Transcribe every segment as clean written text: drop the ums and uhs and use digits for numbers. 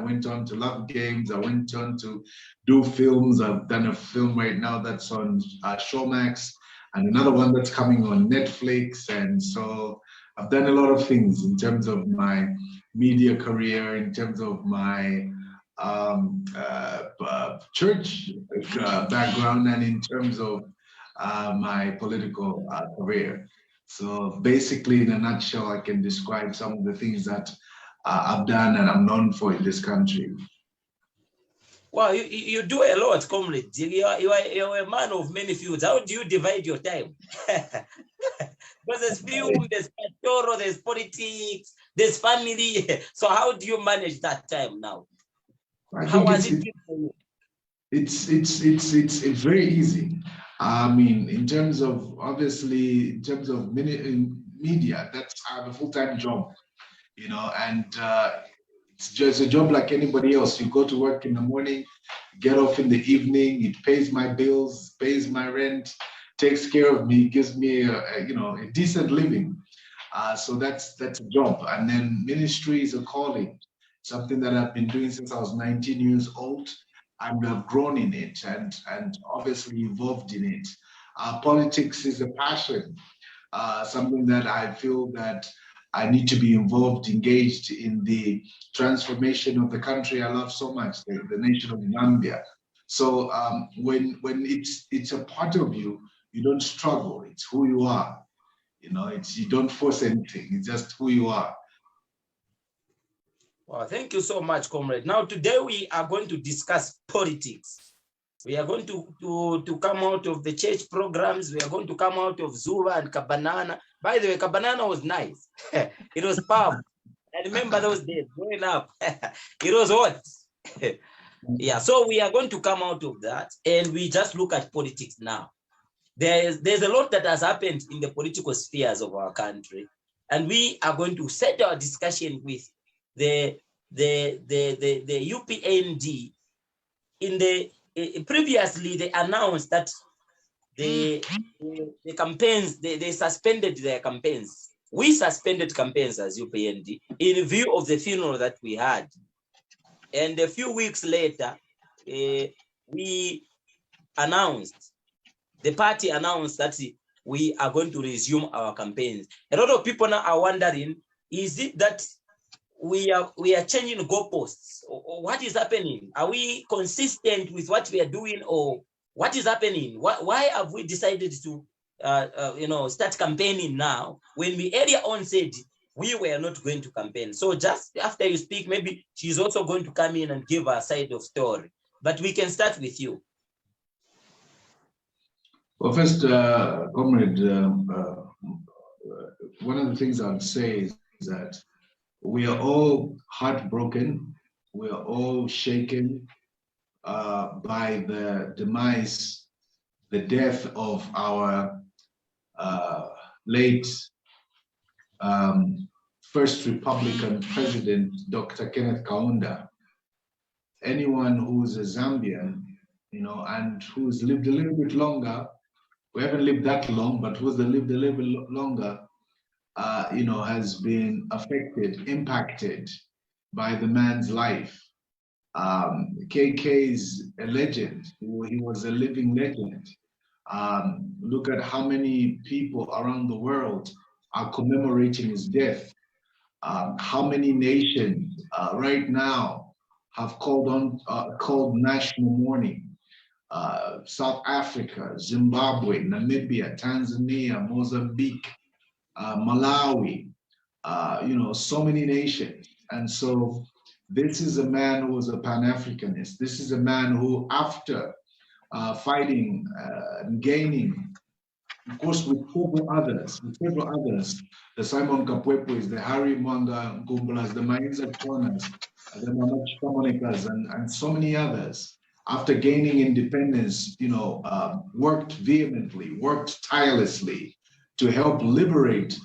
went on to love games. I went on to do films. I've done a film right now that's on Showmax, and another one that's coming on Netflix. And so I've done a lot of things in terms of my media career, in terms of my church background, and in terms of my political career. So basically, in a nutshell, I can describe some of the things that I've done and I'm known for in this country. Wow, you do a lot, comrade. You're a man of many fields. How do you divide your time? Because there's film, there's pastoral, there's politics, there's family. So how do you manage that time now? How was it for you? It's very easy. I mean, in terms of, obviously, in terms of media, that's a full-time job, you know, and it's just a job like anybody else. You go to work in the morning, get off in the evening. It pays my bills, pays my rent, takes care of me, gives me a decent living. So that's a job. And then ministry is a calling, something that I've been doing since I was 19 years old. And I've grown in it and obviously evolved in it. Politics is a passion, something that I feel that I need to be involved, engaged in the transformation of the country I love so much, the nation of Zambia. So when it's a part of you, you don't struggle. It's who you are. You know, you don't force anything. It's just who you are. Well, thank you so much, comrade. Now, today we are going to discuss politics. We are going to come out of the church programs. We are going to come out of Zuva and Kabanana. By the way, Kabanana was nice. It was powerful. I remember those days growing up. It was hot. Yeah, so we are going to come out of that and we just look at politics now. There's a lot that has happened in the political spheres of our country. And we are going to set our discussion with the UPND. Previously they announced that the campaigns, they suspended their campaigns. We suspended campaigns as UPND in view of the funeral that we had. And a few weeks later, we announced, the party announced that we are going to resume our campaigns. A lot of people now are wondering, is it that we are changing goalposts? Or what is happening? Are we consistent with what we are doing, or what is happening? Why have we decided to start campaigning now when we earlier on said we were not going to campaign? So just after you speak, maybe she's also going to come in and give her side of story. But we can start with you. Well, first, comrade, one of the things I would say is that we are all heartbroken. We are all shaken by the demise, the death of our late first Republican president, Dr. Kenneth Kaunda. Anyone who's a Zambian, and who's lived a little bit longer, we haven't lived that long, but who's lived a little bit longer, has been affected, impacted by the man's life. KK is a legend. He was a living legend. Look at how many people around the world are commemorating his death. How many nations right now have called national mourning. South Africa, Zimbabwe, Namibia, Tanzania, Mozambique, Malawi, so many nations. And so this is a man who was a Pan-Africanist. This is a man who, after fighting and gaining, of course, with several others, the Simon Kapwepwes, the Harry Mwanga Ngumbulas, the Mainza Corners, the Mamachi Kamonikas, and so many others, after gaining independence, worked vehemently, worked tirelessly to help liberate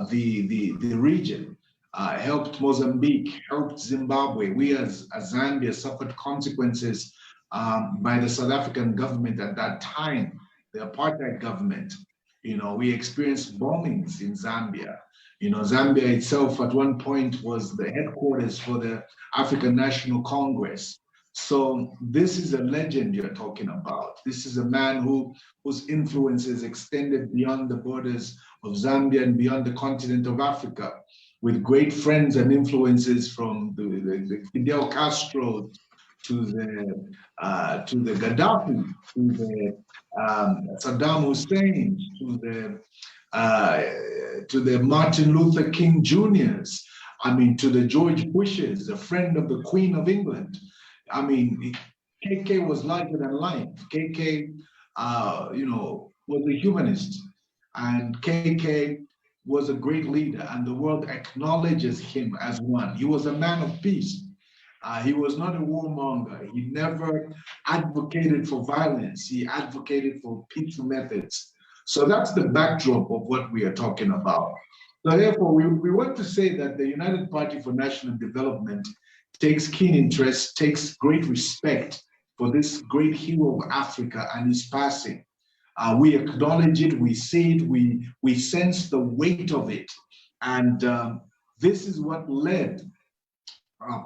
the region, helped Mozambique, helped Zimbabwe. We as Zambia suffered consequences by the South African government at that time, the apartheid government. We experienced bombings in Zambia. You know, Zambia itself at one point was the headquarters for the African National Congress. So this is a legend you're talking about. This is a man whose influence is extended beyond the borders of Zambia and beyond the continent of Africa, with great friends and influences from the Fidel Castro to the Gaddafi, to the Saddam Hussein, to the Martin Luther King Jr.'s, I mean, to the George Bushes, a friend of the Queen of England. I mean, KK was larger than life. KK, you know, was a humanist, and KK was a great leader, and the world acknowledges him as one. He was a man of peace. He was not a warmonger. He never advocated for violence. He advocated for peaceful methods. So that's the backdrop of what we are talking about. So therefore, we want to say that the United Party for National Development takes keen interest, takes great respect for this great hero of Africa and his passing. We acknowledge it, we see it, we sense the weight of it. And this is what led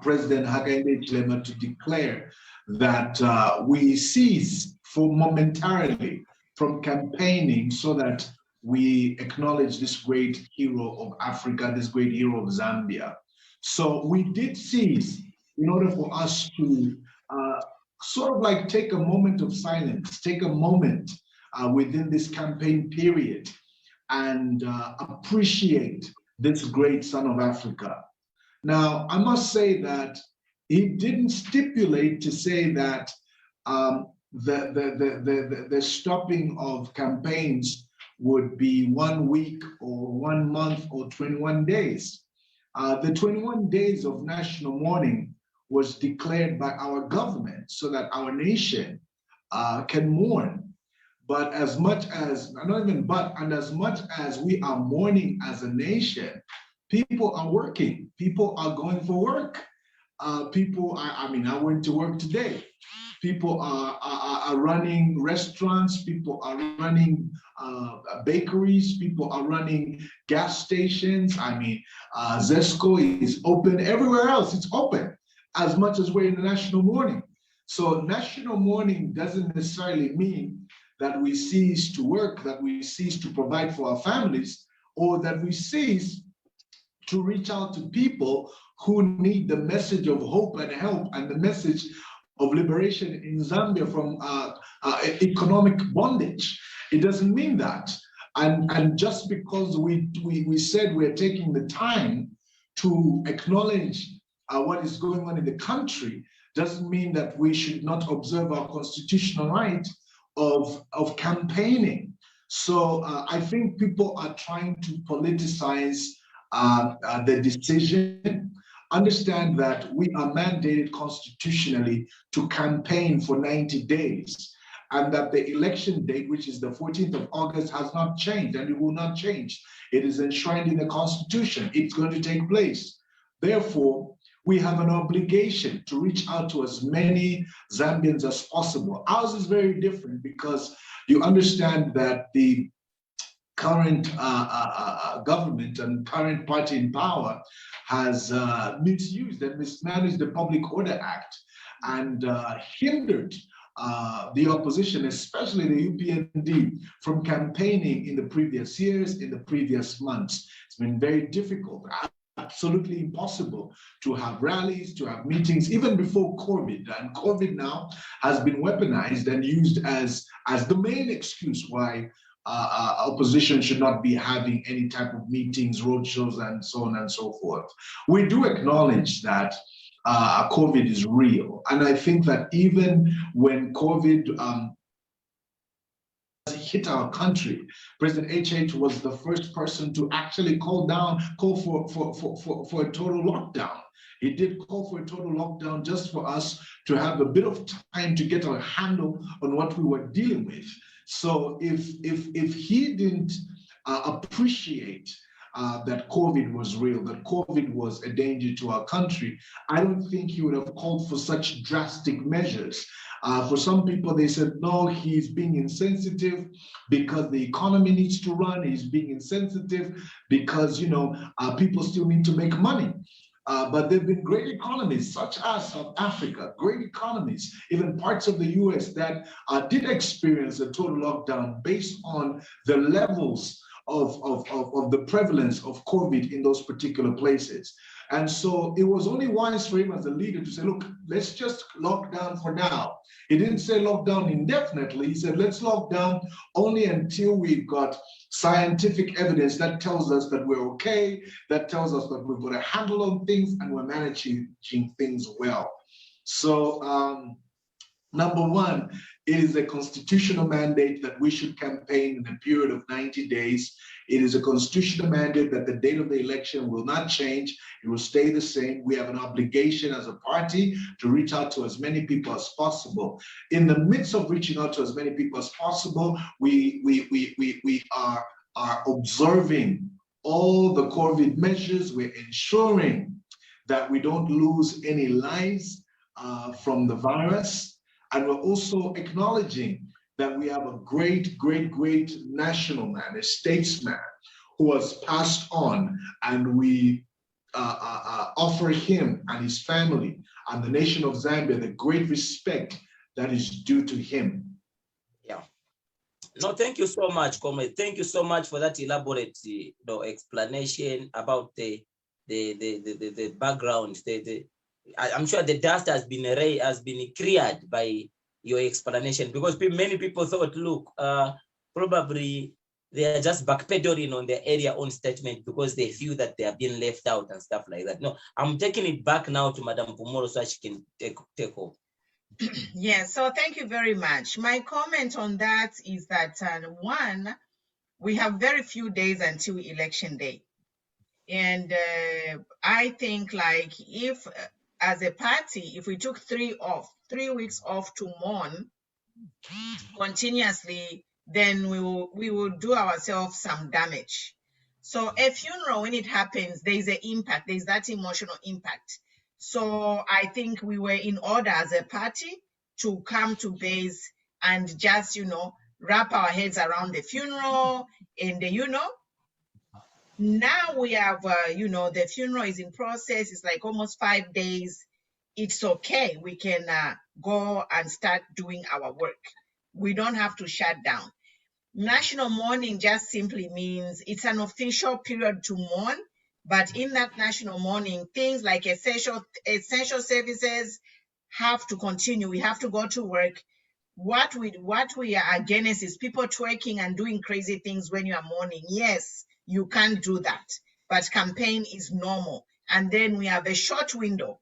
President Hakainde Hichilema to declare that we cease for momentarily from campaigning so that we acknowledge this great hero of Africa, this great hero of Zambia. So we did cease in order for us to sort of like take a moment of silence, take a moment within this campaign period and appreciate this great son of Africa. Now, I must say that he didn't stipulate to say that the stopping of campaigns would be 1 week or 1 month or 21 days. The 21 days of national mourning was declared by our government so that our nation can mourn. But as much as, not even but, and as much as we are mourning as a nation, people are working. People are going for work. I mean, I went to work today. People are running restaurants. People are running bakeries. People are running gas stations. I mean, Zesco is open. Everywhere else, it's open, as much as we're in the national mourning. So national mourning doesn't necessarily mean that we cease to work, that we cease to provide for our families, or that we cease to reach out to people who need the message of hope and help and the message of liberation in Zambia from economic bondage. It doesn't mean that. And just because we said we're taking the time to acknowledge what is going on in the country doesn't mean that we should not observe our constitutional right of campaigning. So I think people are trying to politicize the decision. Understand that we are mandated constitutionally to campaign for 90 days, and that the election date, which is the 14th of August, has not changed, and it will not change. It is enshrined in the Constitution. It's going to take place. Therefore, we have an obligation to reach out to as many Zambians as possible. Ours is very different because you understand that the current government and current party in power has misused and mismanaged the Public Order Act and hindered the opposition, especially the UPND, from campaigning in the previous years, in the previous months. It's been very difficult, absolutely impossible to have rallies, to have meetings, even before COVID. And COVID now has been weaponized and used as the main excuse why opposition should not be having any type of meetings, roadshows, and so on and so forth. We do acknowledge that COVID is real. And I think that even when COVID hit our country, President HH was the first person to actually call for a total lockdown. He did call for a total lockdown just for us to have a bit of time to get a handle on what we were dealing with. So if he didn't appreciate that COVID was real, that COVID was a danger to our country, I don't think he would have called for such drastic measures. For some people, they said, no, he's being insensitive because the economy needs to run. He's being insensitive because, you know, people still need to make money. But there have been great economies, such as South Africa, great economies, even parts of the US that did experience a total lockdown based on the levels of the prevalence of COVID in those particular places. And so it was only wise for him as a leader to say, look, let's just lock down for now. He didn't say lock down indefinitely. He said, let's lock down only until we've got scientific evidence that tells us that we're okay, that tells us that we've got a handle on things and we're managing things well. So number one, it is a constitutional mandate that we should campaign in a period of 90 days. It is a constitutional mandate that the date of the election will not change. It will stay the same. We have an obligation as a party to reach out to as many people as possible. In the midst of reaching out to as many people as possible, we are observing all the COVID measures. We're ensuring that we don't lose any lives from the virus. And we're also acknowledging that we have a great, great, great national man, a statesman who has passed on, and we offer him and his family and the nation of Zambia the great respect that is due to him. Yeah. No, thank you so much, Comrade. Thank you so much for that elaborate explanation about the background. I'm sure the dust has been cleared by your explanation, because many people thought, look, probably they are just backpedaling on their own statement because they feel that they are being left out and stuff like that. No, I'm taking it back now to Madam Pumoro so she can take over. Yeah, so thank you very much. My comment on that is that one, we have very few days until election day. And I think, like, if as a party, if we took 3 weeks off to mourn continuously, then we will do ourselves some damage. So a funeral, when it happens, there's an impact, there's that emotional impact. So I think we were in order as a party to come to base and just, you know, wrap our heads around the funeral. And, you know, now we have, you know, the funeral is in process. It's like almost 5 days. It's okay. We can go and start doing our work. We don't have to shut down. National mourning just simply means it's an official period to mourn, but in that national mourning, things like essential services have to continue. We have to go to work. What we are against is people twerking and doing crazy things when you are mourning. Yes, you can't do that, but campaign is normal. And then we have a short window.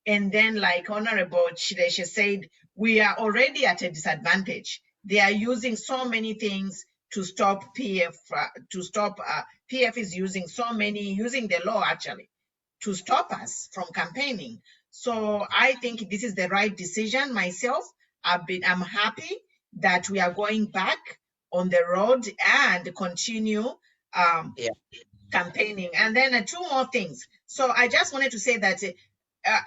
And then, like Honorable Chileshe said, we are already at a disadvantage. They are using so many things to stop PF, PF is using the law actually to stop us from campaigning. So I think this is the right decision. Myself, I'm happy that we are going back on the road and continue campaigning. And then 2 more things. So I just wanted to say that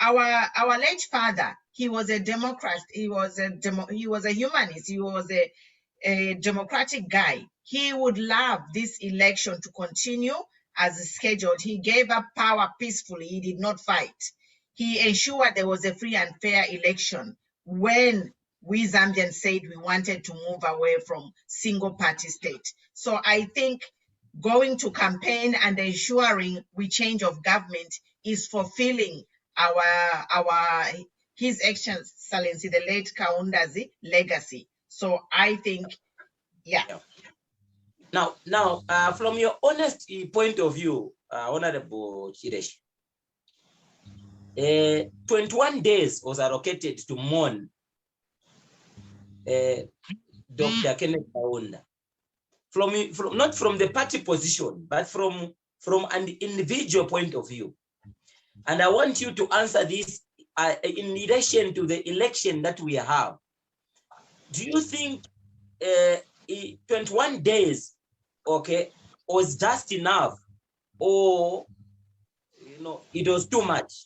our late father, he was a Democrat. He was a humanist. He was a democratic guy. He would love this election to continue as scheduled. He gave up power peacefully. He did not fight. He ensured there was a free and fair election when we Zambians said we wanted to move away from single party state. So I think going to campaign and ensuring we change of government is fulfilling His Excellency, the late Kaunda's legacy. So I think, yeah. Now, from your honest point of view, Honorable Chileshe, 21 days was allocated to mourn Dr. Kenneth Kaunda. From not from the party position, but from an individual point of view. And I want you to answer this in relation to the election that we have. Do you think 21 days, okay, was just enough or it was too much?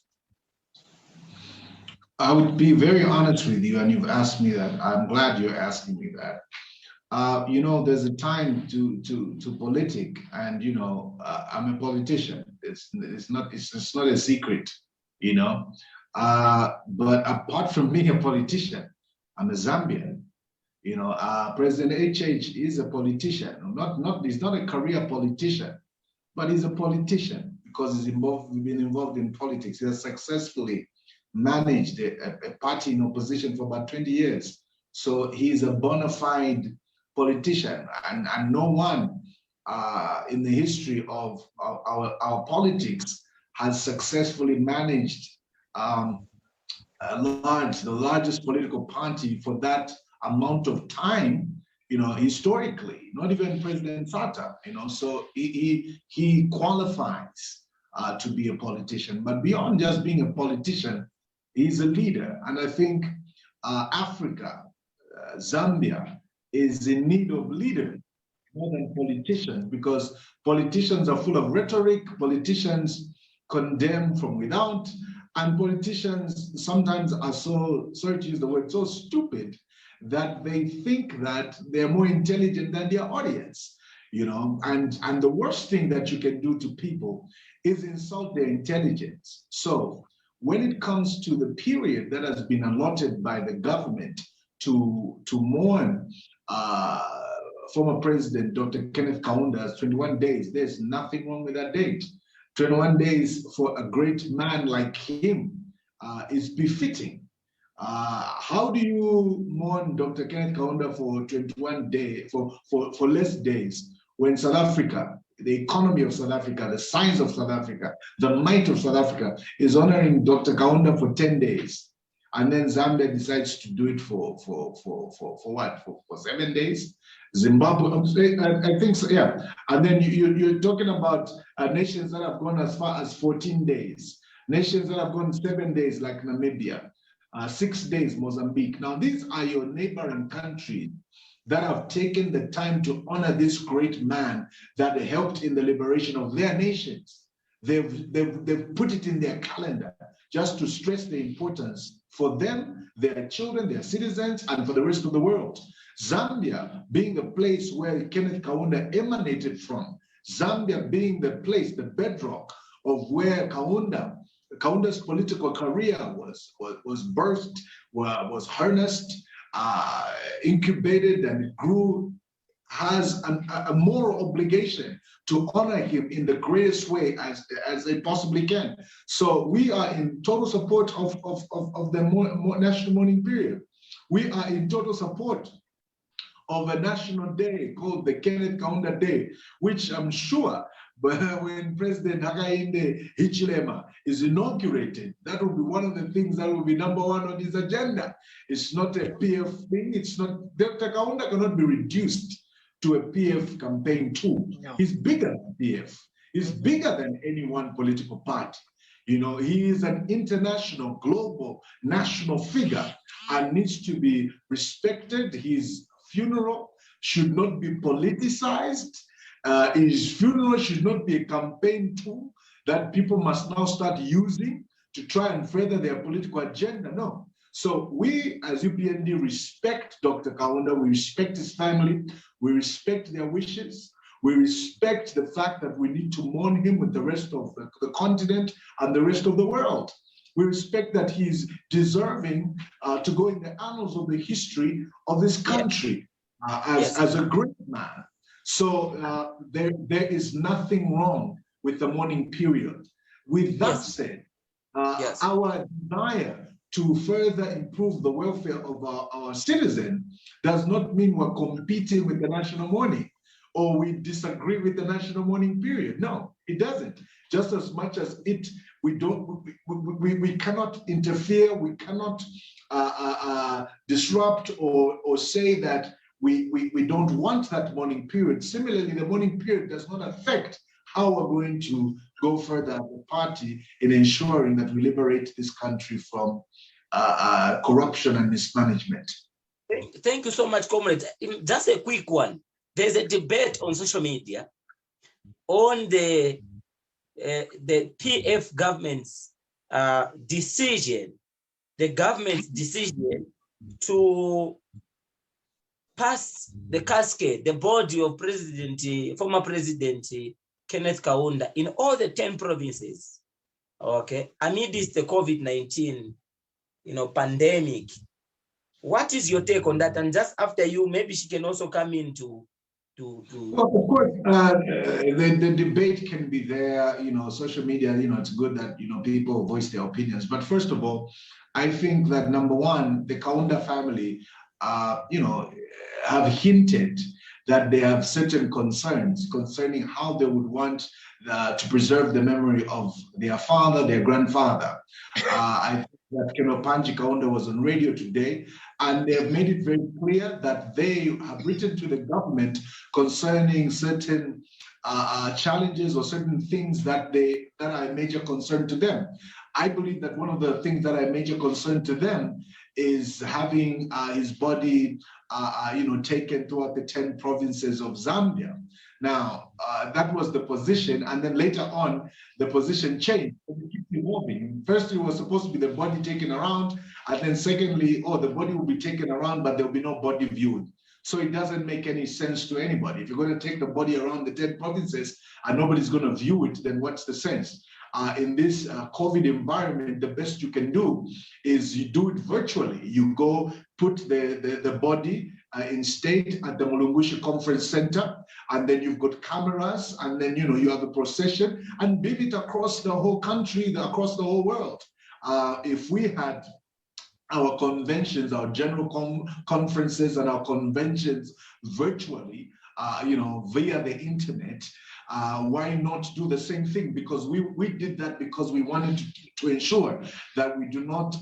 I would be very honest with you, and you've asked me that. I'm glad you're asking me that. There's a time to politic, and I'm a politician. It's not a secret, But apart from being a politician, I'm a Zambian. President HH is a politician. He's not a career politician, but he's a politician because he's been involved in politics. He has successfully managed a party in opposition for about 20 years. So he's a bona fide politician, and no one in the history of our politics has successfully managed the largest political party for that amount of time, historically, not even President Sata, so he qualifies to be a politician. But beyond just being a politician, he's a leader. And I think Africa, Zambia, is in need of leaders more than politicians, because politicians are full of rhetoric, politicians condemn from without, and politicians sometimes are so, sorry to use the word, so stupid that they think that they're more intelligent than their audience, and the worst thing that you can do to people is insult their intelligence. So when it comes to the period that has been allotted by the government to mourn former President Dr. Kenneth Kaunda's 21 days, there's nothing wrong with that date. 21 days for a great man like him is befitting. How do you mourn Dr. Kenneth Kaunda for 21 days, for less days, when South Africa, the economy of South Africa, the science of South Africa, the might of South Africa is honoring Dr. Kaunda for 10 days? And then Zambia decides to do it for what? For 7 days? Zimbabwe, I think so, yeah. And then you're talking about nations that have gone as far as 14 days, nations that have gone 7 days like Namibia, 6 days Mozambique. Now these are your neighboring countries that have taken the time to honor this great man that helped in the liberation of their nations. They've put it in their calendar just to stress the importance for them, their children, their citizens, and for the rest of the world. Zambia being the place where Kenneth Kaunda emanated from, Zambia being the place, the bedrock of where Kaunda's political career was birthed, was harnessed, incubated, and grew, has a moral obligation to honor him in the greatest way as they possibly can. So we are in total support of the national mourning period. We are in total support of a national day called the Kenneth Kaunda Day, which I'm sure when President Hakainde Hichilema is inaugurated, that will be one of the things that will be #1 on his agenda. It's not a PF thing. It's not, Dr. Kaunda cannot be reduced to a PF campaign tool. No. He's bigger than PF. He's bigger than any one political party. He is an international, global, national figure and needs to be respected. His funeral should not be politicized. His funeral should not be a campaign tool that people must now start using to try and further their political agenda. No. So we as UPND respect Dr. Kaunda, we respect his family, we respect their wishes, we respect the fact that we need to mourn him with the rest of the continent and the rest of the world. We respect that he's deserving to go in the annals of the history of this country as a great man. So there is nothing wrong with the mourning period. With that said, our desire to further improve the welfare of our citizen does not mean we're competing with the national mourning or we disagree with the national mourning period. No, it doesn't. Just as much as we cannot interfere, we cannot disrupt or say that we don't want that mourning period. Similarly, the mourning period does not affect how we're going to go further as a party in ensuring that we liberate this country from corruption and mismanagement. Thank you so much, comrade. Just a quick one. There's a debate on social media on the the PF government's decision, the government's decision to pass the casket, the body of former President Kenneth Kaunda in all the 10 provinces, okay, amidst the COVID-19, pandemic. What is your take on that? And just after you, maybe she can also come in to. Well, of course, the debate can be there. Social media. It's good that people voice their opinions. But first of all, I think that number one, the Kaunda family, have hinted that they have certain concerns concerning how they would want to preserve the memory of their father, their grandfather. I think that Panji Kaunda was on radio today, and they have made it very clear that they have written to the government concerning certain challenges or certain things that are a major concern to them. I believe that one of the things that are a major concern to them is having his body, taken throughout the 10 provinces of Zambia. Now, that was the position, and then later on, the position changed. It keeps evolving. First, it was supposed to be the body taken around, and then secondly, the body will be taken around, but there will be no body viewed. So it doesn't make any sense to anybody. If you're going to take the body around the 10 provinces and nobody's going to view it, then what's the sense? In this COVID environment, the best you can do is you do it virtually. You go put the body in state at the Mulungushi Conference Center, and then you've got cameras, and then you have a procession, and beam it across the whole country, across the whole world. If we had our conventions, our general conferences and our conventions virtually, via the internet, why not do the same thing? Because we did that because we wanted to ensure that we do not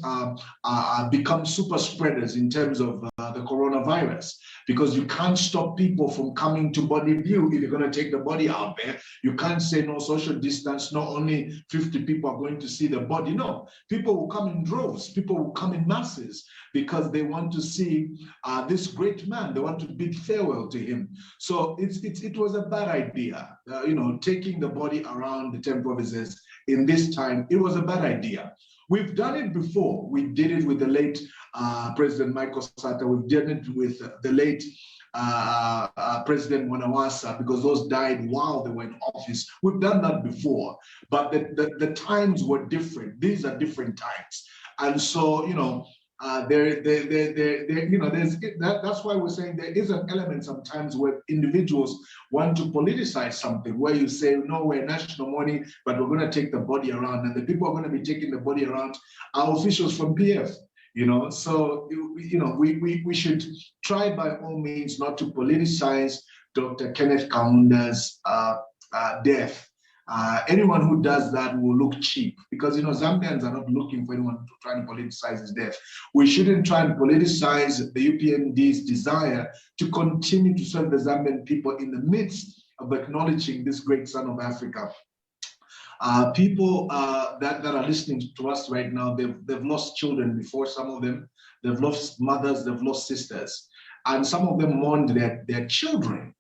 become super spreaders in terms of the coronavirus. Because you can't stop people from coming to body view if you're going to take the body out there. You can't say no social distance, not only 50 people are going to see the body. No, people will come in droves, people will come in masses because they want to see this great man. They want to bid farewell to him. So it was a bad idea, taking the body around the 10 provinces in this time. It was a bad idea. We've done it before. We did it with the late President Michael Sata. We've done it with the late President Mwanawasa, because those died while they were in office. We've done that before, but the times were different. These are different times. And so, that's why we're saying there is an element sometimes where individuals want to politicize something, where you say, no, we're national money, but we're going to take the body around, and the people are going to be taking the body around are officials from PF. So we should try by all means not to politicize Dr. Kenneth Kaunda's death. Anyone who does that will look cheap, because Zambians are not looking for anyone to try and politicize his death. We shouldn't try and politicize the UPND's desire to continue to serve the Zambian people in the midst of acknowledging this great son of Africa. People that are listening to us right now, they've lost children before. Some of them, they've lost mothers, they've lost sisters, and some of them mourned their children,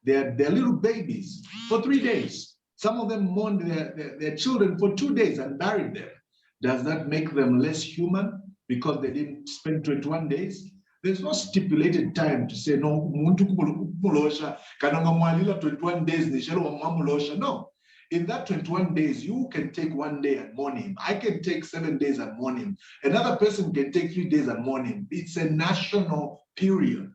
their little babies for 3 days. Some of them mourned their children for 2 days and buried them. Does that make them less human because they didn't spend 21 days? There's no stipulated time to say, no, 21 days. No. In that 21 days, you can take 1 day and mourn him. I can take 7 days and mourn him. Another person can take 3 days and mourn him. It's a national period,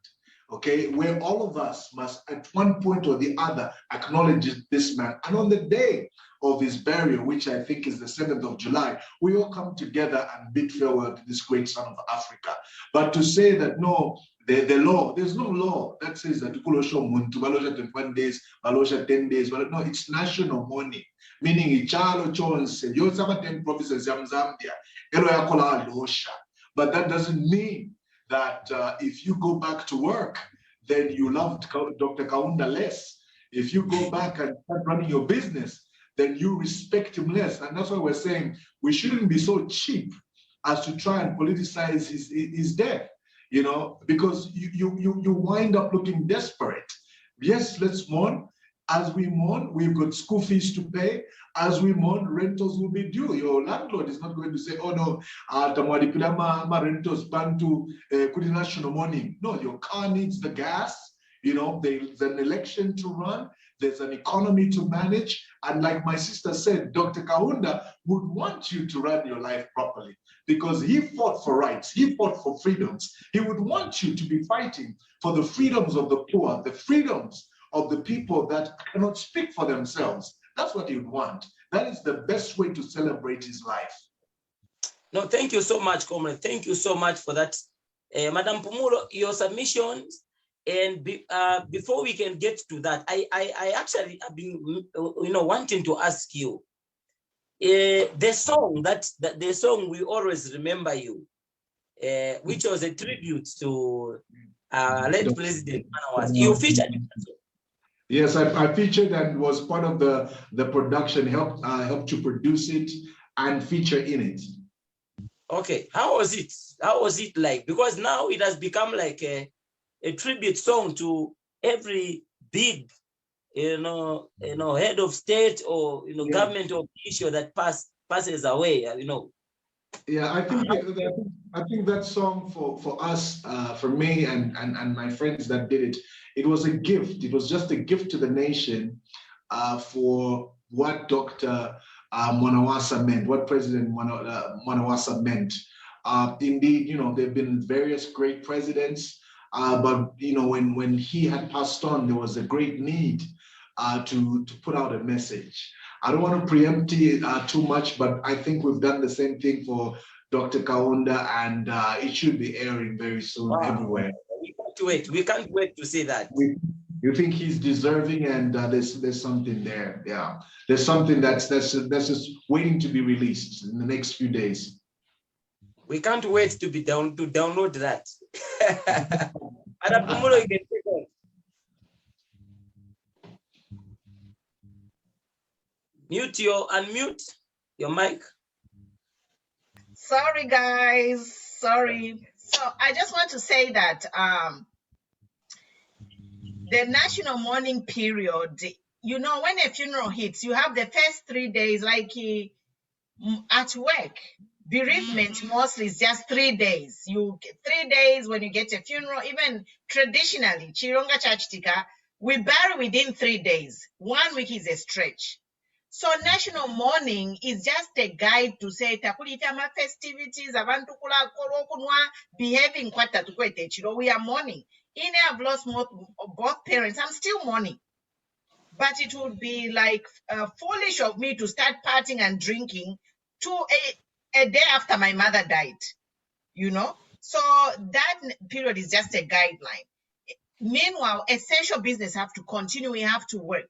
okay, where all of us must, at one point or the other, acknowledge this man. And on the day of his burial, which I think is the 7th of July, we all come together and bid farewell to this great son of Africa. But to say that, no, the law, there's no law that says that Kulosho Muntu, Balosha 21 days, Balosha 10 days, but no, it's national mourning. Meaning, Ichalo Chonse, Yosama 10 provinces, Zambia, Eloyakola Losha. But that doesn't mean that if you go back to work, then you loved Dr. Kaunda less. If you go back and start running your business, then you respect him less. And that's why we're saying we shouldn't be so cheap as to try and politicize his death, because you wind up looking desperate. Yes, let's mourn. As we mourn, we've got school fees to pay. As we mourn, rentals will be due. Your landlord is not going to say, oh no, ma rentals bantu kudi national mourning. No, your car needs the gas. You know, there's an election to run. There's an economy to manage. And like my sister said, Dr. Kaunda would want you to run your life properly because he fought for rights. He fought for freedoms. He would want you to be fighting for the freedoms of the poor, the freedoms of the people that cannot speak for themselves. That's what he would want. That is the best way to celebrate his life. No, thank you so much, Comrade. Thank you so much for that. Madam Pumulo, your submissions. And before we can get to that, I actually have been, wanting to ask you, the song "We Always Remember You," which was a tribute to late President Manawas. You featured it. Yes, I featured and was part of the production, helped to produce it and feature in it. Okay, how was it? How was it like? Because now it has become like a tribute song to every big, head of state or government official that passes away. Yeah, I think that song for us, for me and my friends that did it, it was a gift. It was just a gift to the nation for what Dr. Mwanawasa meant, what President Mwanawasa meant. Indeed, there have been various great presidents. But when he had passed on, there was a great need to put out a message. I don't want to preempt it too much, but I think we've done the same thing for Dr. Kaunda, and it should be airing very soon everywhere. We can't wait. We can't wait to see that. You think he's deserving, and there's something there. Yeah, there's something that's just waiting to be released in the next few days. We can't wait to download that. Madam Pumulo, you can take on. Unmute your mic. Sorry, guys. Sorry. So I just want to say that the national mourning period, when a funeral hits, you have the first 3 days, like at work. Bereavement mostly is just 3 days. 3 days when you get a funeral, even traditionally, Chironga Church Tika, we bury within 3 days. 1 week is a stretch. So national mourning is just a guide to say, takulitama festivities, abantu kula korokunwa, behaving kwata tukwete chiro. We are mourning. I've lost both parents. I'm still mourning. But it would be like foolish of me to start partying and drinking a day after my mother died, So that period is just a guideline. Meanwhile, essential business have to continue. We have to work.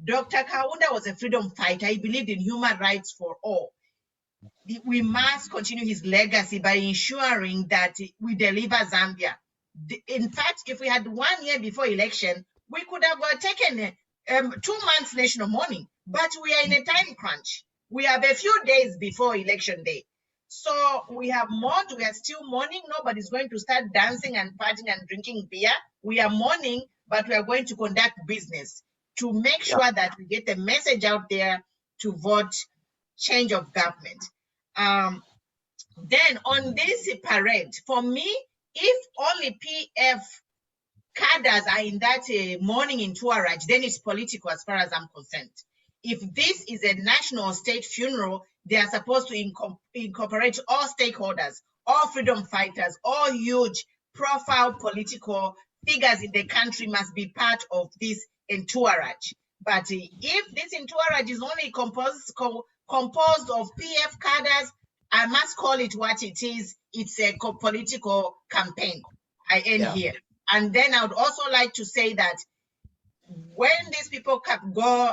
Dr. Kaunda was a freedom fighter. He believed in human rights for all. We must continue his legacy by ensuring that we deliver Zambia. In fact, if we had 1 year before election, we could have taken 2 months national mourning, but we are in a time crunch. We have a few days before election day. So we have mourned, we are still mourning. Nobody's going to start dancing and partying and drinking beer. We are mourning, but we are going to conduct business to make sure that we get the message out there to vote change of government. Then on this parade, for me, if only PF cadres are in that mourning entourage, then it's political as far as I'm concerned. If this is a national state funeral, they are supposed to incorporate all stakeholders, all freedom fighters, all huge profile political figures in the country must be part of this entourage. But if this entourage is only composed of PF cadres, I must call it what it is. It's a political campaign. I end here. And then I would also like to say that when these people go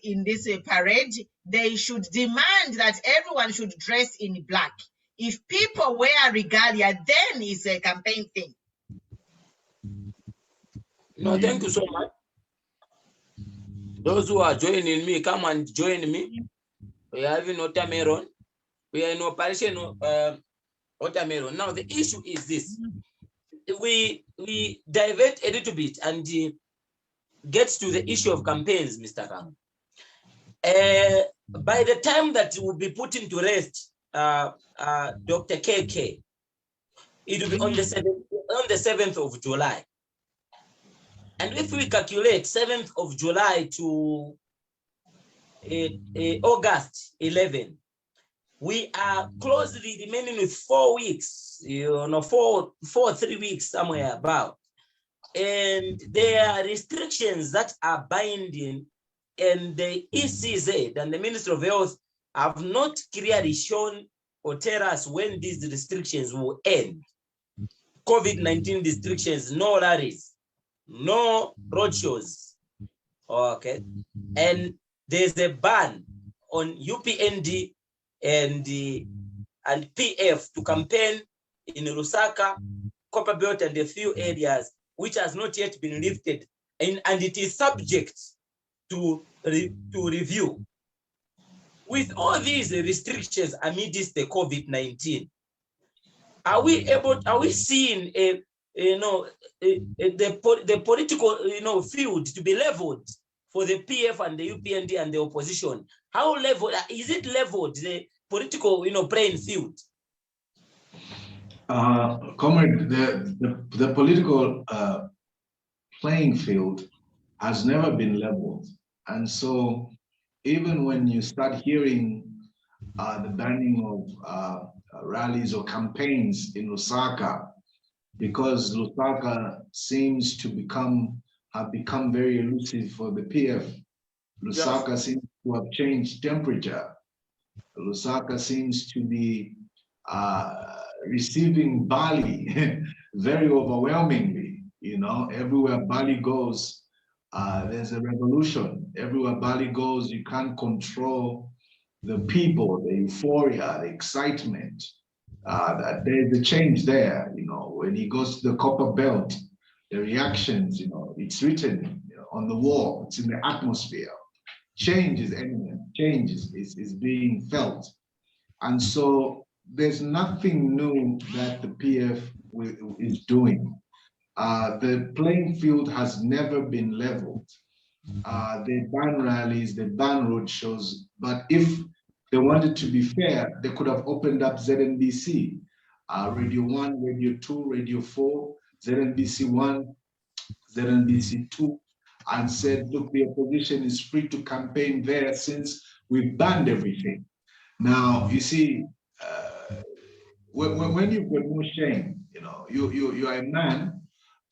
in this parade, they should demand that everyone should dress in black. If people wear regalia, then it's a campaign thing. No, thank you so much. Those who are joining me, come and join me. We are having watermelon. We are in operation watermelon. Now the issue is this: we divert a little bit, and gets to the issue of campaigns, Mr. Kang, by the time that will be putting to rest Dr. KK, it will be on the 7th of July. And if we calculate 7th of July to August 11, we are closely remaining with 4 weeks, 3 weeks somewhere about. And there are restrictions that are binding, and the ECZ and the Ministry of Health have not clearly shown or tell us when these restrictions will end. COVID-19 restrictions, no rallies, no roadshows, okay? And there's a ban on UPND and PF to campaign in Lusaka, Copperbelt, and a few areas which has not yet been lifted, and it is subject to review. With all these restrictions amidst the COVID-19, are we seeing the political field to be leveled for the PF and the UPND and the opposition? How leveled is it leveled, the political playing field? Comrade, the political playing field has never been leveled. And so even when you start hearing the banning of rallies or campaigns in Lusaka, because Lusaka seems to have become very elusive for the PF. Lusaka seems to have changed temperature. Lusaka seems to be receiving Bali very overwhelmingly. Everywhere Bali goes, there's a revolution. Everywhere Bali goes, you can't control the people, the euphoria, the excitement. That there's a change there. When he goes to the Copper Belt, the reactions, it's written on the wall, it's in the atmosphere. Change is imminent, change is being felt. And so there's nothing new that the PF is doing. The playing field has never been leveled. They ban rallies, they ban roadshows, but if they wanted to be fair, they could have opened up ZNBC, Radio 1, Radio 2, Radio 4, ZNBC 1, ZNBC 2, and said, look, the opposition is free to campaign there since we've banned everything. Now, you see, when you've got no shame, you are a man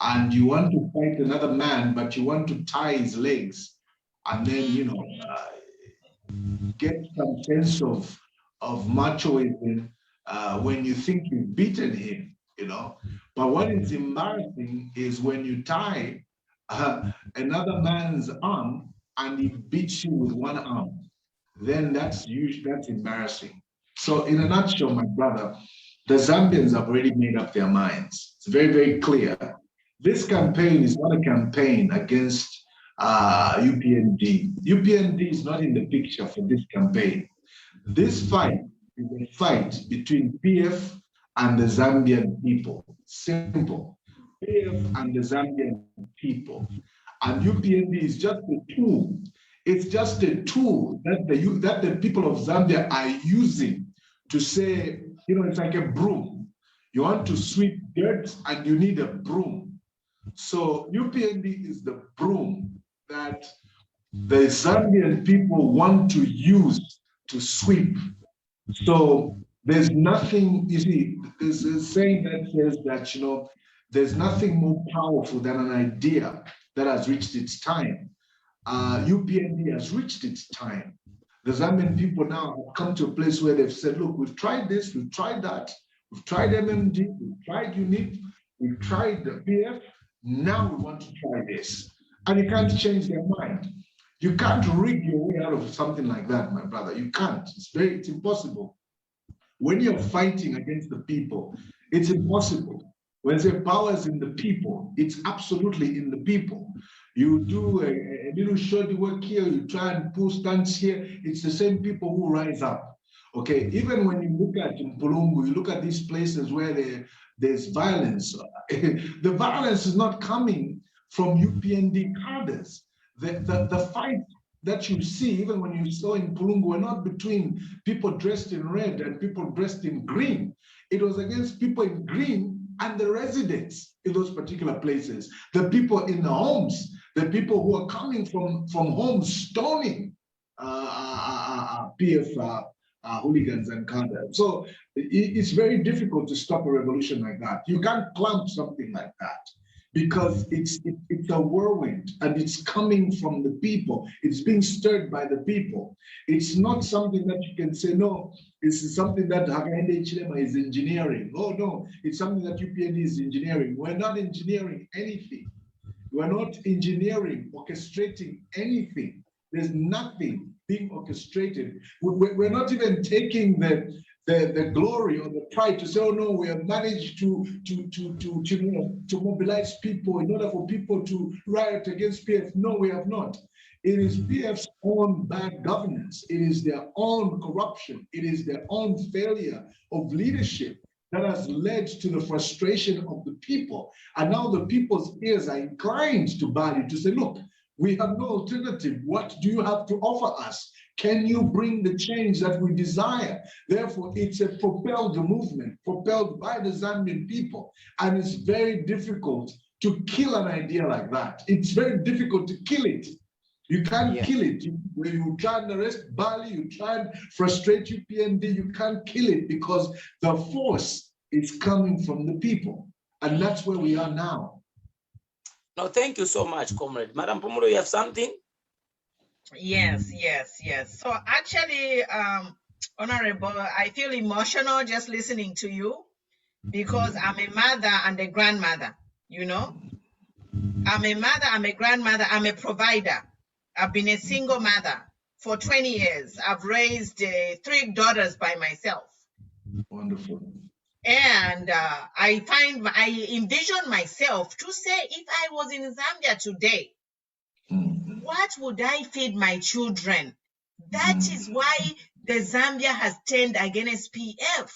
and you want to fight another man, but you want to tie his legs and then, get some sense of machoism when you think you've beaten him, But what is embarrassing is when you tie another man's arm and he beats you with one arm, then that's embarrassing. So in a nutshell, my brother, the Zambians have already made up their minds. It's very, very clear. This campaign is not a campaign against UPND. UPND is not in the picture for this campaign. This fight is a fight between PF and the Zambian people. Simple. PF and the Zambian people. And UPND is just a tool. It's just a tool that the people of Zambia are using to say, it's like a broom. You want to sweep dirt and you need a broom. So UPND is the broom that the Zambian people want to use to sweep. So there's nothing, you see, there's a saying that says that, there's nothing more powerful than an idea that has reached its time. UPND has reached its time. The Zambian people now have come to a place where they've said, look, we've tried this, we've tried that, we've tried MMD, we've tried UNIT, we've tried the PF, now we want to try this. And you can't change their mind. You can't rig your way out of something like that, my brother. You can't. It's impossible. When you're fighting against the people, it's impossible. When the power is in the people, it's absolutely in the people. You do a little shoddy work here, you try and pull stunts here, it's the same people who rise up. Okay, even when you look at Mpulungu, you look at these places where there's violence. The violence is not coming from UPND cadres. The fight that you see, even when you saw in Pulungu, were not between people dressed in red and people dressed in green. It was against people in green and the residents in those particular places, the people in the homes, the people who are coming from homes stoning PF hooligans and cadres. So it's very difficult to stop a revolution like that. You can't clamp something like that, because it's a whirlwind and it's coming from the people. It's being stirred by the people. It's not something that you can say, no, this is something that Hakainde Chilema is engineering. Oh no, it's something that UPND is engineering. We're not engineering anything. We're not engineering, orchestrating anything. There's nothing being orchestrated. We're not even taking the glory or the pride to say, oh no, we have managed to mobilize people in order for people to riot against PF. No, we have not. It is PF's own bad governance. It is their own corruption. It is their own failure of leadership that has led to the frustration of the people. And now the people's ears are inclined to Bali to say, look, we have no alternative. What do you have to offer us? Can you bring the change that we desire? Therefore, it's a propelled movement, propelled by the Zambian people. And it's very difficult to kill an idea like that. It's very difficult to kill it. You can't kill it. When you try and arrest Bali, you try and frustrate UPND, you can't kill it, because the force is coming from the people. And that's where we are now. No, thank you so much, comrade. Madam Pumulo, you have something? Yes. So actually, Honorable, I feel emotional just listening to you, because I'm a mother and a grandmother, you know. I'm a mother, I'm a grandmother, I'm a provider. I've been a single mother for 20 years. I've raised 3 daughters by myself. Wonderful. And I envision myself to say, if I was in Zambia today, what would I feed my children? That is why the Zambia has turned against PF.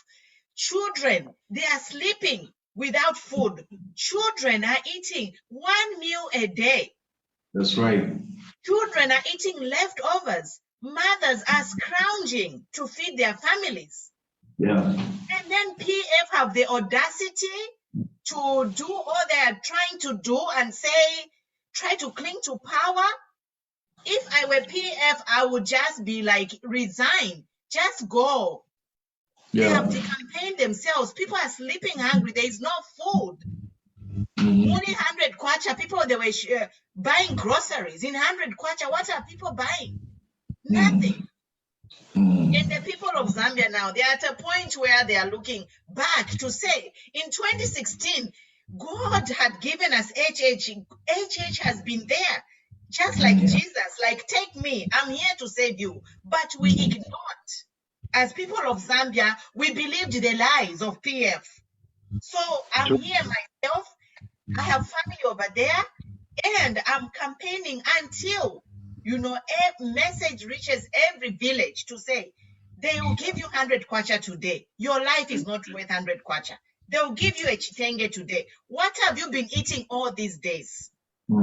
Children, they are sleeping without food. Children are eating 1 meal a day. That's right. Children are eating leftovers. Mothers are scrounging to feed their families. Yeah. And then PF have the audacity to do all they are trying to do and say, try to cling to power. If I were PF, I would just be like, resign, just go. Yeah. They have to campaign themselves. People are sleeping hungry. There is no food. Only 100 kwacha, people, they were buying groceries. In 100 kwacha, what are people buying? Nothing. And the people of Zambia now, they are at a point where they are looking back to say, in 2016, God had given us HH. HH has been there, just like Jesus, like, take me, I'm here to save you. But we ignored. As people of Zambia, we believed the lies of PF. So I'm here myself, I have family over there, and I'm campaigning until, you know, a message reaches every village to say, they will give you 100 kwacha today. Your life is not worth 100 kwacha. They will give you a chitenge today. What have you been eating all these days? So,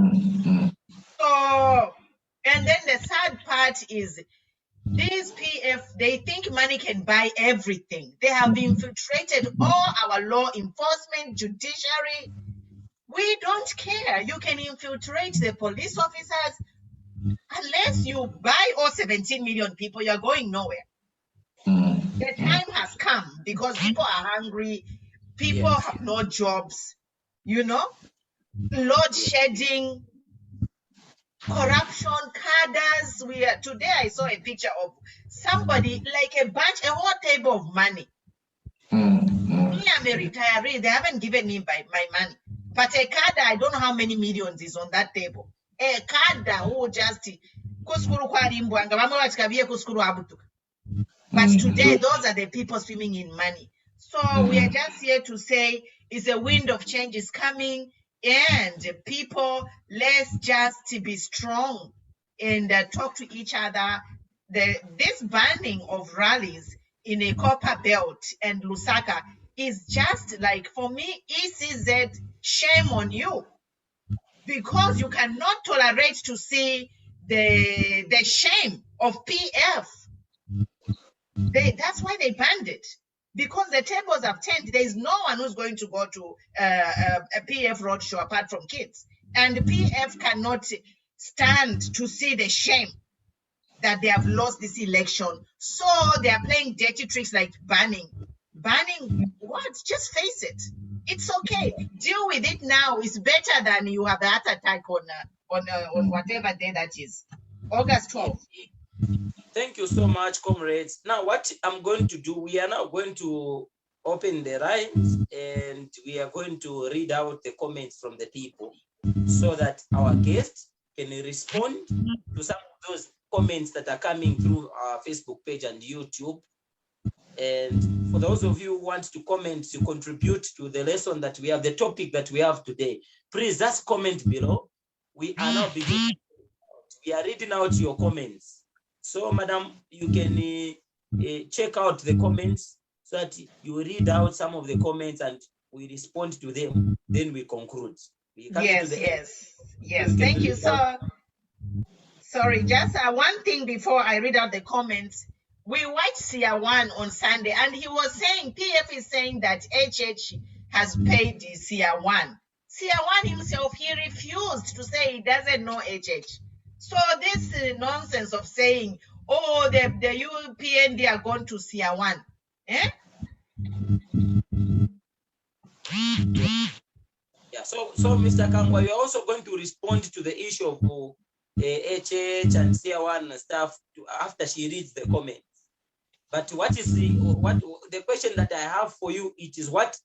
and then the sad part is, these PF, they think money can buy everything. They have infiltrated all our law enforcement, judiciary. We don't care. You can infiltrate the police officers. Unless you buy all 17 million people, you're going nowhere. The time has come because people are hungry. People have no jobs, you know, load shedding, corruption, cadres. Today I saw a picture of somebody, like a whole table of money. Me, I'm a retiree. They haven't given me my money. But a cadre, I don't know how many millions is on that table. A cadre who just but today, those are the people swimming in money. So we are just here to say, it's a wind of change is coming, and people, let's just be strong and talk to each other. This banning of rallies in a Copper Belt and Lusaka is just like, for me, ECZ, shame on you. because you cannot tolerate to see the shame of PF. That's why they banned it, because the tables have turned. There is no one who's going to go to a PF roadshow apart from kids, and the PF cannot stand to see the shame that they have lost this election. So they are playing dirty tricks like banning. Banning what? Just face it. It's okay. Deal with it now. It's better than you have a heart attack on whatever day that is. August 12th. Thank you so much, comrades. Now, what I'm going to do, we are now going to open the lines and we are going to read out the comments from the people so that our guests can respond to some of those comments that are coming through our Facebook page and YouTube. And for those of you who want to comment, to contribute to the lesson that we have, the topic that we have today, please just comment below. We are now beginning. We are reading out your comments. So, madam, you can check out the comments so that you read out some of the comments and we respond to them. Then we conclude. Yes. Thank you. So, sorry, just one thing before I read out the comments. We watched CR1 on Sunday, and he was saying, PF is saying that HH has paid the CR1. CR1 himself, he refused to say he doesn't know HH. So this nonsense of saying, oh, the UPND are going to CR1. Eh? Yeah, so Mr. Kangwa, you're also going to respond to the issue of HH and CR1 and stuff after she reads the comments. But what is the question that I have for you? It is what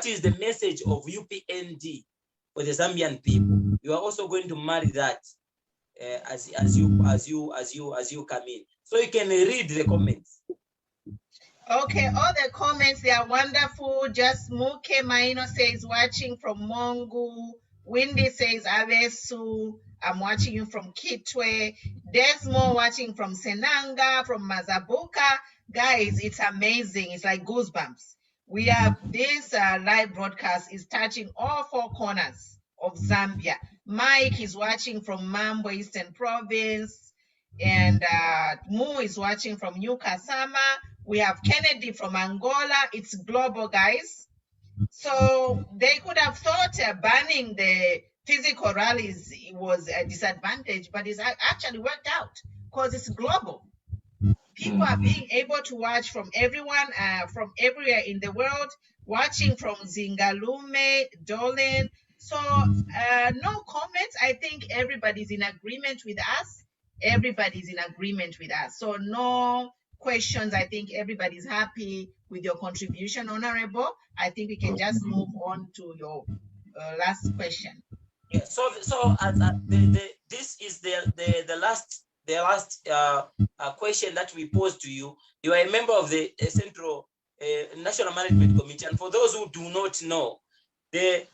is the message of UPND for the Zambian people? You are also going to marry that as you come in, so you can read the comments. Okay, all the comments, they are wonderful. Just Muke Maino says watching from Mongu. Windy says Avesu. I'm watching you from Kitwe. Desmo watching from Senanga, from Mazabuka. Guys, it's amazing. It's like goosebumps. We have this live broadcast is touching all four corners of Zambia. Mike is watching from Mambo, Eastern Province. And Mu is watching from New Kasama. We have Kennedy from Angola. It's global, guys. So they could have thought banning the physical rallies was a disadvantage, but it's actually worked out because it's global. People are being able to watch from everyone, from everywhere in the world, watching from Zingalume, Dolan. So no comments. I think everybody's in agreement with us. Everybody's in agreement with us. So no questions. I think everybody's happy with your contribution, Honorable. I think we can just move on to your last question. Yeah. So this is the last question that we posed to you. You are a member of the Central National Management Committee, and for those who do not know, the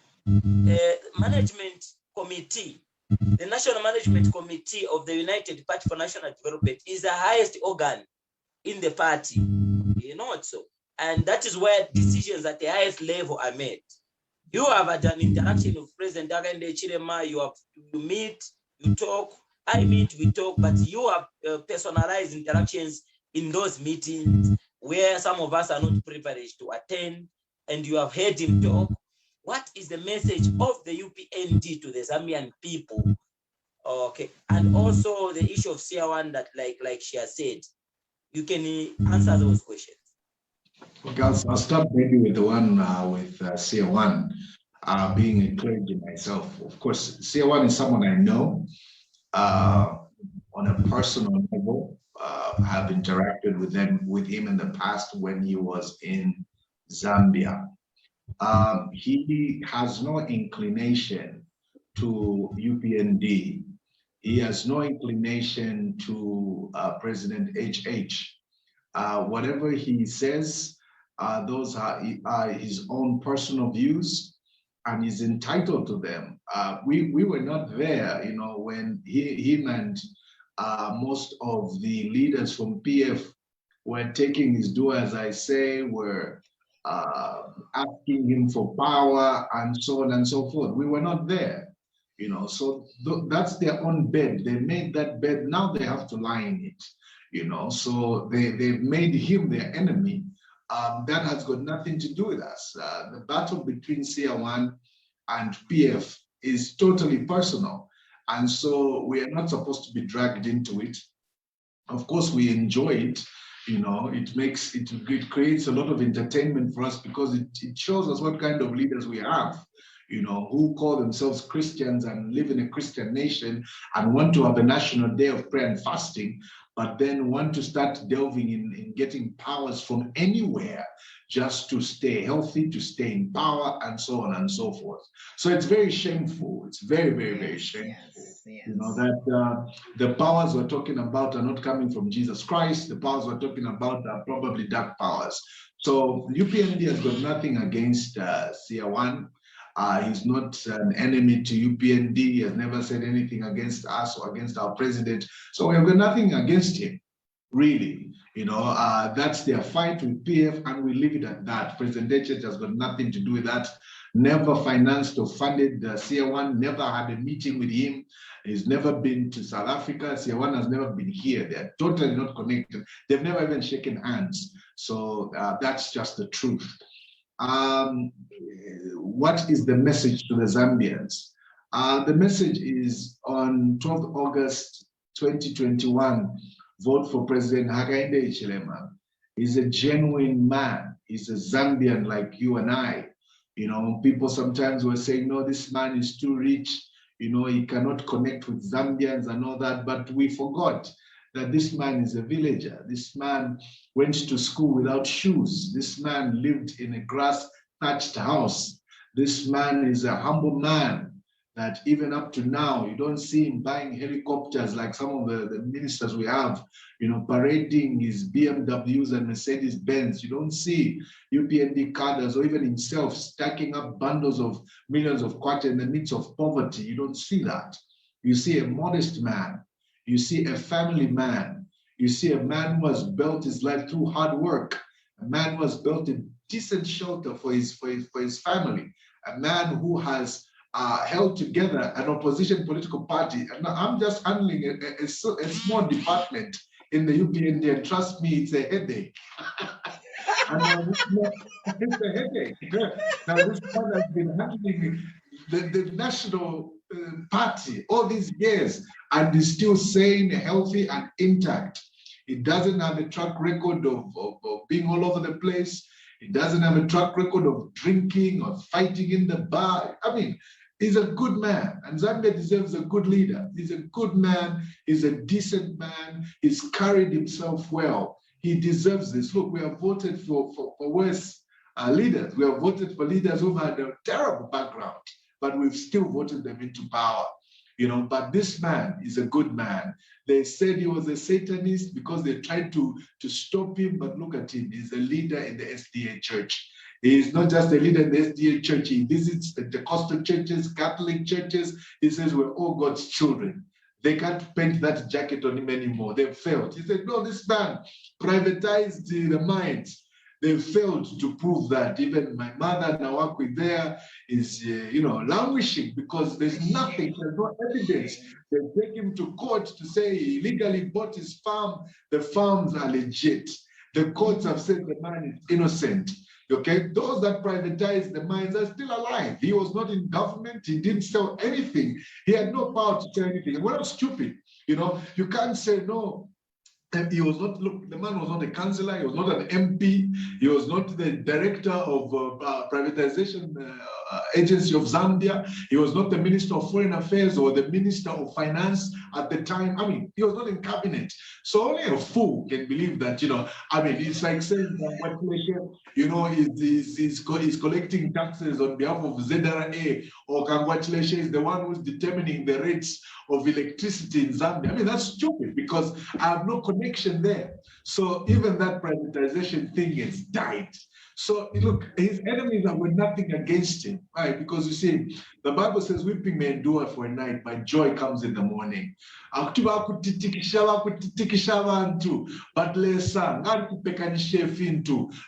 Management Committee, the National Management Committee of the United Party for National Development, is the highest organ in the party, you know it so, and that is where decisions at the highest level are made. You have had an interaction with President Upnd Chilema. You meet, you talk. I meet, we talk, but you have personalized interactions in those meetings where some of us are not privileged to attend, and you have heard him talk. What is the message of the UPND to the Zambian people? Okay, and also the issue of CR1 that, like she has said, you can answer those questions. Okay, I'll start maybe with the one with CR1, being a clergy myself. Of course, CR1 is someone I know on a personal level. I have interacted with him in the past when he was in Zambia. He has no inclination to UPND. He has no inclination to President HH. Whatever he says, those are his own personal views, and he's entitled to them. We were not there, you know, when him and most of the leaders from PF were taking his due, as I say, were asking him for power and so on and so forth. We were not there. you know. So that's their own bed. They made that bed. Now they have to lie in it, you know. So they've made him their enemy. That has got nothing to do with us. The battle between CR1 and PF is totally personal. And so we are not supposed to be dragged into it. Of course, we enjoy it. You know, it creates a lot of entertainment for us because it shows us what kind of leaders we have, you know, who call themselves Christians and live in a Christian nation and want to have a national day of prayer and fasting, but then want to start delving in getting powers from anywhere just to stay healthy, to stay in power, and so on and so forth. So it's very shameful. It's very, very, very shameful. Yes. You know, that the powers we're talking about are not coming from Jesus Christ. The powers we're talking about are probably dark powers. So UPND has got nothing against CR1. He's not an enemy to UPND. He has never said anything against us or against our president. So we've got nothing against him, really. You know, that's their fight with PF, and we leave it at that. President Church has got nothing to do with that. Never financed or funded CR1, never had a meeting with him. He's never been to South Africa. CR1 has never been here. They're totally not connected. They've never even shaken hands. So that's just the truth. What is the message to the Zambians? The message is on 12th August 2021, vote for President Hakainde Hichilema. He's a genuine man. He's a Zambian like you and I. You know, people sometimes were saying, no, this man is too rich. You know, he cannot connect with Zambians and all that. But we forgot that this man is a villager. This man went to school without shoes. This man lived in a grass-thatched house. This man is a humble man that even up to now, you don't see him buying helicopters like some of the ministers we have, you know, parading his BMWs and Mercedes-Benz. You don't see UPND cadres or even himself stacking up bundles of millions of kwacha in the midst of poverty. You don't see that. You see a modest man. You see a family man. You see a man who has built his life through hard work. A man who has built a decent shelter for his family. A man who has held together an opposition political party. And I'm just handling a small department in the UPND, and trust me, it's a headache. And it's a headache. Now, this man has been handling the national party all these years and is still sane, healthy, and intact. He doesn't have a track record of being all over the place. He doesn't have a track record of drinking or fighting in the bar. I mean, he's a good man, and Zambia deserves a good leader. He's a good man. He's a decent man. He's carried himself well. He deserves this. Look, we have voted for worse leaders. We have voted for leaders who've had a terrible background, but we've still voted them into power. You know, but this man is a good man. They said he was a Satanist because they tried to stop him, but look at him. He's a leader in the SDA church. He is not just a leader in the SDA church. He visits the Pentecostal churches, Catholic churches. He says we're all God's children. They can't paint that jacket on him anymore. They've failed. He said, no, this man privatized the minds. They failed to prove that. Even my mother, Nawakwi, there is, languishing because there's nothing, there's no evidence. They take him to court to say he illegally bought his farm. The farms are legit. The courts have said the man is innocent. Okay, those that privatized the mines are still alive. He was not in government. He didn't sell anything. He had no power to sell anything. And we're stupid. You know, you can't say no. He was not, look, the man was not a councillor, he was not an MP, he was not the director of privatization agency of Zambia, he was not the Minister of Foreign Affairs or the Minister of Finance at the time. I mean, he was not in cabinet. So only a fool can believe that, it's like saying that he's collecting taxes on behalf of ZRA, or Kangwa Chileshe is the one who's determining the rates of electricity in Zambia. I mean, that's stupid because I have no connection there. So even that privatization thing has died. So look, his enemies were nothing against him, right? Because you see, the Bible says weeping may endure for a night, but joy comes in the morning. But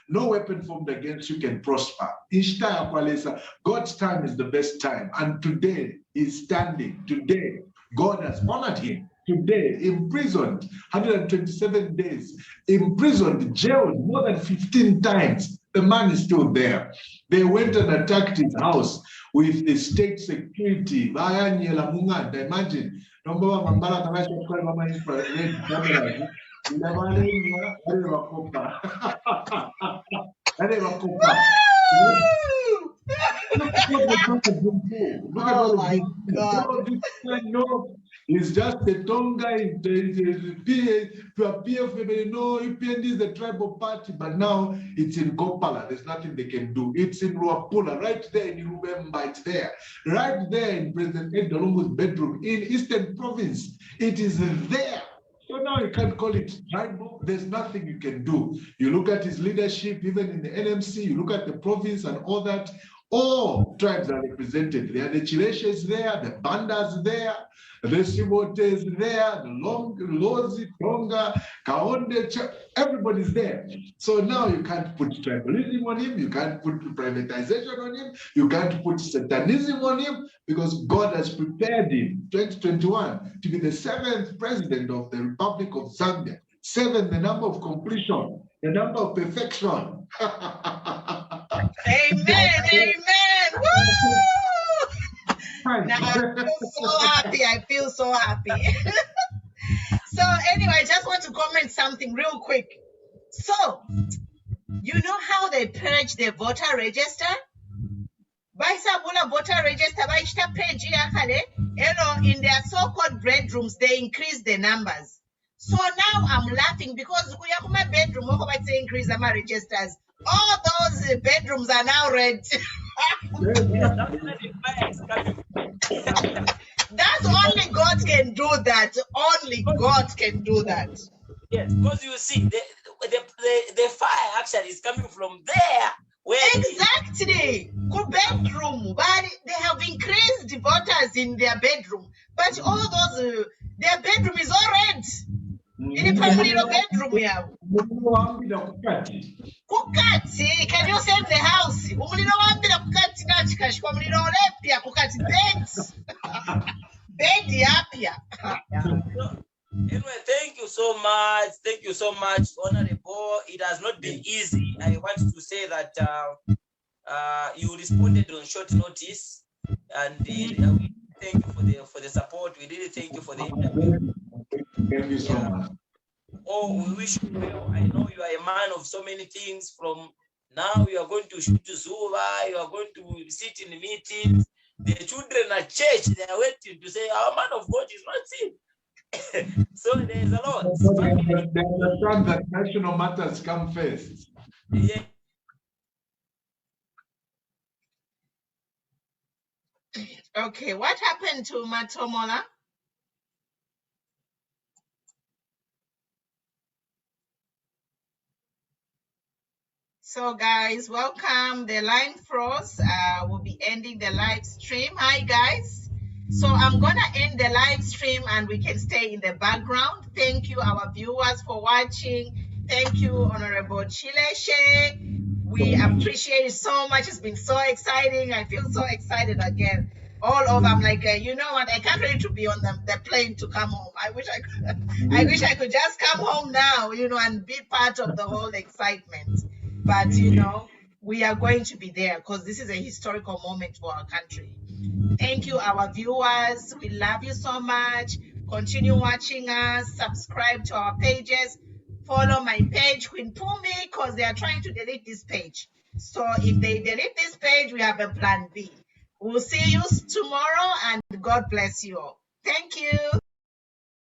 no weapon formed against you can prosper. God's time is the best time. And today he's standing. Today, God has honored him. Today, imprisoned 127 days, imprisoned, jailed more than 15 times. The man is still there. They went and attacked his house with the state security. Imagine. Oh my God. It's just the Tonga, to appear family. No, UPND is the tribal party, but now it's in Gopala. There's nothing they can do. It's in Ruapula, right there in Irubemba, it's there. Right there in President Ed Dolongo's bedroom in Eastern Province. It is there. So now you can't call it tribal. There's nothing you can do. You look at his leadership, even in the NMC, you look at the province and all that. All tribes are represented. There are the Chileshes there, the Bandas there, the Sibotes there, the Lozi, Tonga, Kaonde, everybody's there. So now you can't put tribalism on him, you can't put privatization on him, you can't put satanism on him, because God has prepared him, 2021, to be the 7th president of the Republic of Zambia. 7, the number of completion, the number of perfection. Amen, amen. Woo! Now I feel so happy. I feel so happy. So anyway, I just want to comment something real quick. So, you know how they purge the voter register? By some voter register, in their so-called bedrooms, they increase the numbers. So now I'm laughing because we have my bedroom, increase my registers. All those bedrooms are now red. That's only God can do that. Only God can do that. Yes, because you see, the fire actually is coming from there. Exactly. Good bedroom. But they have increased the voters in their bedroom. But all those, their bedroom is all red. In the bedroom, yeah. Kukati, can you save the house? Anyway, thank you so much. Thank you so much, Honorable. It has not been easy. I want to say that you responded on short notice, and we thank you for the support. We really thank you for the interview. Thank you so much. Oh, we wish you well. I know you are a man of so many things. From now, you are going to shoot to Zuba, you are going to sit in meetings. The children at church, they are waiting to say, our man of God is not seen. So there's a lot. They understand that national matters come first. Yeah. Okay, what happened to Matomola? So guys, welcome. The line froze. We'll be ending the live stream. Hi guys. So I'm gonna end the live stream and we can stay in the background. Thank you, our viewers, for watching. Thank you, Honorable Chileshe. We appreciate it so much. It's been so exciting. I feel so excited again. All over, I'm like, you know what? I can't wait to be on the plane to come home. I wish I could just come home now, and be part of the whole excitement. But, we are going to be there because this is a historical moment for our country. Thank you, our viewers. We love you so much. Continue watching us. Subscribe to our pages. Follow my page, Queen Pumi, because they are trying to delete this page. So if they delete this page, we have a plan B. We'll see you tomorrow, and God bless you all. Thank you.